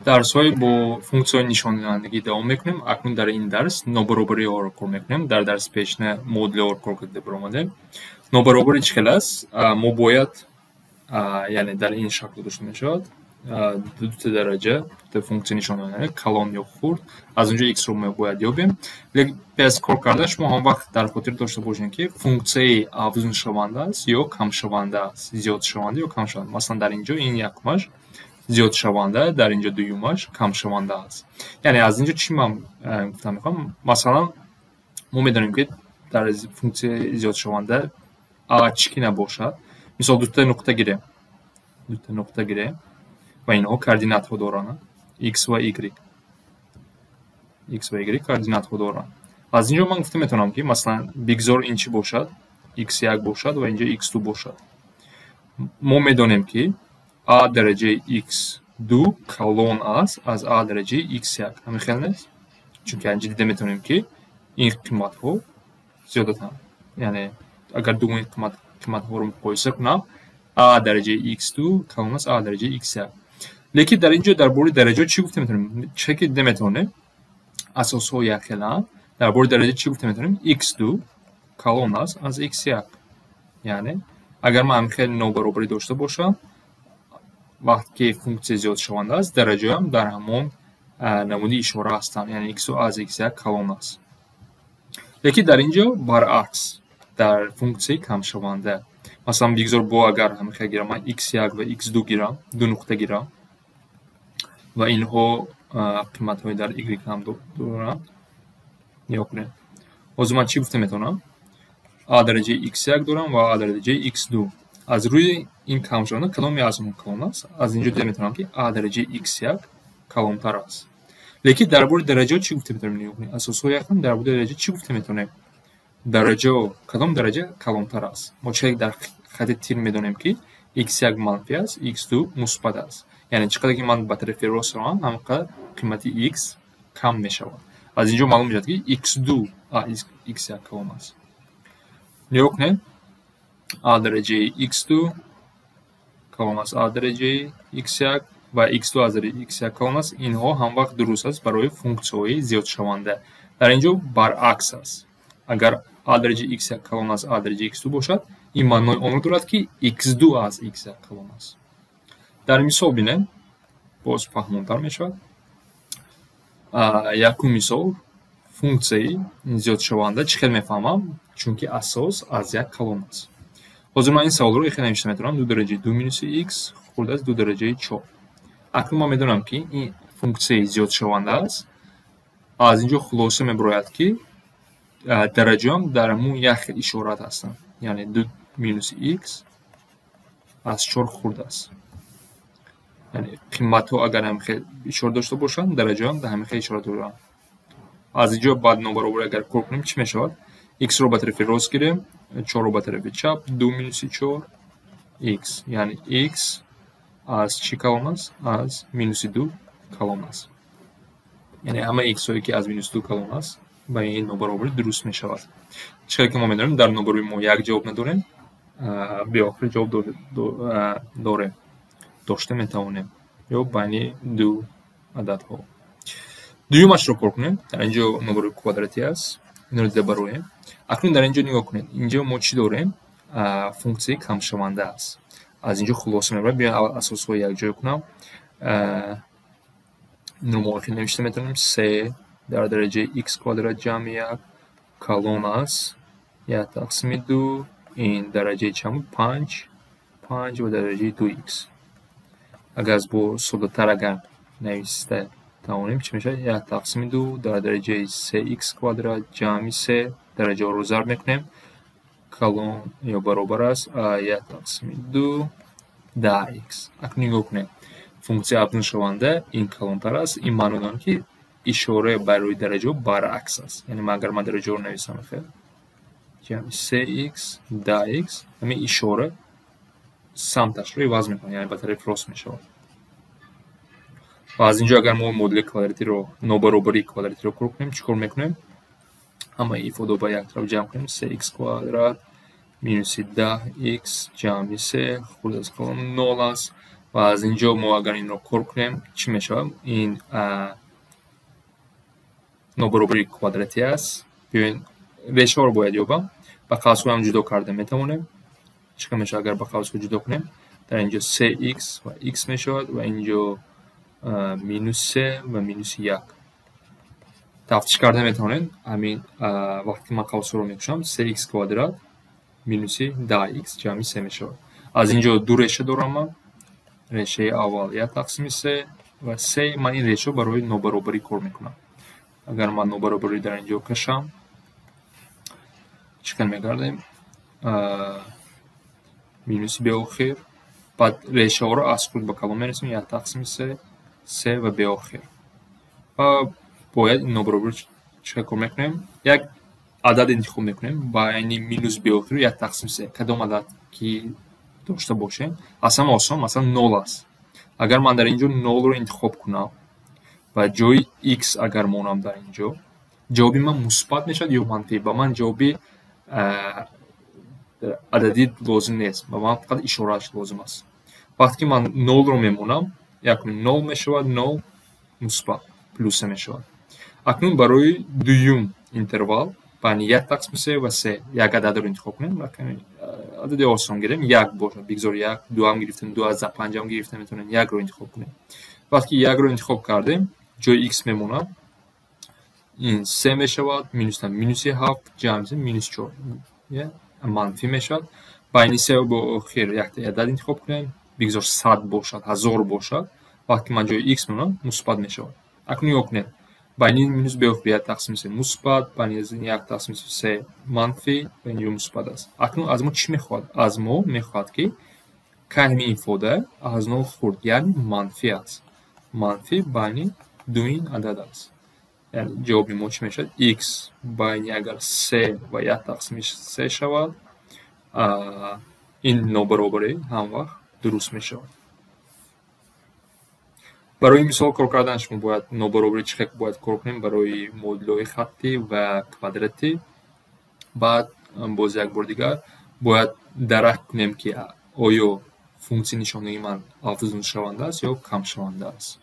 дарсҳои бо функсияҳои нишондиҳандагӣ давом мекунем. Акнун дар ин дарс нобаробариҳоро кор мекунем. Дар дарси пешна модулиҳоро кор карда баромадем. Нобаробарӣ чӣ хел аст? Мо бояд, яъне дар ин шакл дошта мешавад. Дута дараҷа, дута функсия нишондиҳанда калон ё хурд. Аз унҷо x-ро мо бояд ёбем. Лекин пес кор карда шумо ҳам вақт дар хотир дошта бошед, ки функсияи афзуншаванда аст ё камшаванда аст, зиёдшаванда ё камшаванда. Масалан, дар инҷо ин якумаш зиёдшаванда, дар инҷо дуюмаш камшаванда аст. Яъне аз инҷо чӣ ман гуфтам мехоҳам? Масалан, мо медонем, ки дар функсияи зиёдшаванда чӣ ки набошад. Мисол, дута нуқта гирем ва инҳо координатҳо доранд, x ва y координатҳо доранд. Аз инҷо ман гуфта метавонам, ки масалан бигзор ин чӣ бошад? x1 бошад ва инҷо x2 бошад. Мо медонем, ки a дараҷаи x2 калон аст аз a дараҷаи x1. Ҳамин хел нест? Чунки анҷа дида метавонем, ки ин қиматҳо зиёдатанд. Яъне агар думи қиматҳоро муқоиса кунам, a дараҷаи x2 калон аст a дараҷаи x1. Лекин дар инҷо дар бори дараҷа чӣ гуфта метавонем? Чӣ ки дида метавонем? Асосҳо якхеланд. Дар бори дараҷа чӣ гуфта метавонем? x2 калон аст аз x1. Яъне агар ман ҳамин хел нобаробарӣ дошта бошам, вақте ки функсия зиёдшаванда аст, дараҷаам дар ҳамон намуди ишора ҳастанд, яъне x2 аз x1 калон аст. Лекин дар инҷо баръакс, дар функсияи камшаванда, масалан бигзор бо агар ҳамин хел гирам, ман x1 ва x2 гирам, ду нуқта гирам ва инҳо қиматҳои дар y ҳам доранд. Нигоҳ кунед. ҳозир ман чӣ гуфта метавонам? a дараҷаи x1 дорам ва a дараҷаи x2. аз рӯи ин камшаванда кадоме аз он калон аст? Аз инҷо дида метавонам, ки a дараҷаи x1 калонтар аст. Лекин дар бори дараҷаҳо чӣ гуфта метавонем? Нигоҳ кунед. Асосҳои якум, дар бори дараҷа чӣ гуфта метавонем? Дараҷаҳо, кадом дараҷа калонтар аст? Мо чӣ дар хати тир медонем, ки x1 манфӣ аст, x2 мусбат аст. Яъне чӣ қадар ки ман ба тарафи рост равам, ҳамон қадар қимати x кам мешавад. аз инҷо маълум мешавад, ки x2 x1 калон аст. нигоҳ кунед. a дараҷаи x2 калон аст a дараҷаи x1 ва x2 аз дараҷаи x1 калон аст. Инҳо ҳам вақт дуруст аст барои функсияҳои зиёдшаванда. Дар инҷо баръакс аст. Агар a дараҷаи x1 калон аст a дараҷаи x2 бошад, ин маънои онро дорад, ки x2 аз x1 калон аст. дар мисол бинем, боз фаҳмонтар мешавад. Якум мисол, функсияи зиёдшаванда чӣ хел мефаҳмам? Чунки асос аз як калон аст. ҳозир ман ин саволро ин хел навишта метавонам. 2 дараҷаи 2 минуси x хурд аст 2 дараҷаи 4. акнун ман медонам, ки ин функсияи зиёдшаванда аст. аз инҷо хулоса мебарояд, ки дараҷаам дар ҳамун як хел ишорат ҳастанд. Яъне 2 минуси x аз 4 хурд аст. яъне қиматҳо агар ҳамин хел ишора дошта бошанд, дараҷаам дар ҳамин хел ишора доранд. аз инҷо баъд нобаробарӣ агар кор кунем чӣ мешавад? x-ро ба тарафи рост гирем, 4-ро ба тарафи чап, 2 минуси 4 x. Яъне x аз чӣ калон аст? Аз минуси 2 калон аст. Яъне ҳама x-ҳое, ки аз минуси 2 калон аст, ба ин нобаробарӣ дуруст мешавад. чӣ хел ки мо медонем, дар нобаробарӣ мо як ҷавоб надорем, биохир ҷавоб дорем, дошта метавонем, ё байни ду ададҳо. дуюмашро кор кунем. дар инҷо нобаробари квадратӣ аст. инро дида бароем. акнун дар инҷо нигоҳ кунед. инҷо мо чӣ дорем? Функсияи камшаванда аст. аз инҷо хулоса мебарем. биёед аввал асосҳои якҷоя кунам. инро мо охир навишта метавонем. 3 дар дараҷаи x квадрат ҷамъи 1 калон аст 1 тақсими 2. ин дараҷаи чанд буд? 5 ва дараҷаи 2x. агар бо соддатар агар нависта тавонем, чӣ мешавад? 1 тақсими 2 дар дараҷаи 3x квадрат ҷамъи 3. дараҷаҳоро зарб мекунем. калон ё баробар аст 1 тақсими 2 10x. акнун нигоҳ кунед. функсия афзуншаванда ин калонтар аст. ин маъно дорад, ки ишора барои дараҷаҳо баръакс аст. Яъне агар ман дараҷаҳоро нависам, ҷамъи 3x 10x, ҳамин ишора самташро иваз мекунад, яъне ба тарафи рост мешавад. ва аз инҷо агар мо модули квадратиро, нобаробарии квадратиро кор кунем, чӣ кор мекунем? ҳамаи ифодаҳо ба як тараф ҷамъ кунем. 3x квадрат минуси 10x ҷамъи 3 хурд аз калон 0 аст و از اینجا ما اگر این رو کار کنیم چی میشه؟ این نابرابری کвадрати است. ببین ریشه رو باید یابم. با قوس هم جدا کرده میتونیم. چیکار میشه اگر با قوس جدا کنیم؟ در اینجا 3x و x میشه و اینجا مینوس 3 و مینوس 1 تفتیش کرده میتونین. همین وقتی من قوس رو میکشم 3x کوادرات مینوس 10x جمعی 3 میشه. از اینجا دو ریشه دارم من. ریشه اول 1 تقسیم 3 و 3 من این ریشه برای نابرابری کار میکنم. اگر من نابرابری در اینجا کشم چیکار میکردیم؟ مینوس به آخر بعد ریشه ها رو از خود به کلام میرسیم 1 تقسیم 3 و به آخر. باید این نابرابری چیکار میکنیم؟ یک عدد انتخاب میکنیم با یعنی مینوس به آخر 1 تقسیم 3 کدام عدد که داشته باشیم اصلا آسان مثلا 0 است. اگر من در اینجا 0 رو انتخاب کنم و جای x اگر مونم در اینجا جوابی من مثبت میشد یا منفی. با من جوابی عددی لازم نیست. با من فقط اشارهش لازم است. وقتی من 0 رو میمونم یک 0 میشود 0 مثبت پلوس میشود. اکنون برای دوم اینترول بین 1 تقسیم 3 و 3 یک عدد رو انتخاب کنیم. عدد آسان گیریم 1 باشه. بگذار 1 2 هم گرفتیم 2 از 5 هم گرفتیم میتونیم 1 رو انتخاب کنیم. وقتی 1 رو انتخاب کردیم جای x میمونه این 3 میشود مینوس 7 جمع مینوس 4 منفی میشود. بین 3 و با آخر یک عدد انتخاب کنیم. بگذار 100 باشد 1000 باشد. وقتی من جای x میمونم مثبت میشود. اکنون یا کنیم بین مینوس به آخر 1 تقسیم 3 مثبت بین 1 تقسیم 3 منفی و اینجا مثبت است. اکنون از ما چی میخواد؟ از ما میخواد که همین ifade از نو خورد یعنی منفی است. منفی بین دو این عدد است. یعنی جواب ما چی میشه؟ x بین اگر 3 و 1 تقسیم 3 شود این نابرابری هم وقت درست میشه. برای مثال کار کردن شما باید نابرابری چقدر باید کار کنیم برای مدل‌های خطی و کвадрати. بعد باز یک بار دیگر باید درک کنیم که آیا فونکسی نشانه من افزون شونده است یا کم شونده است.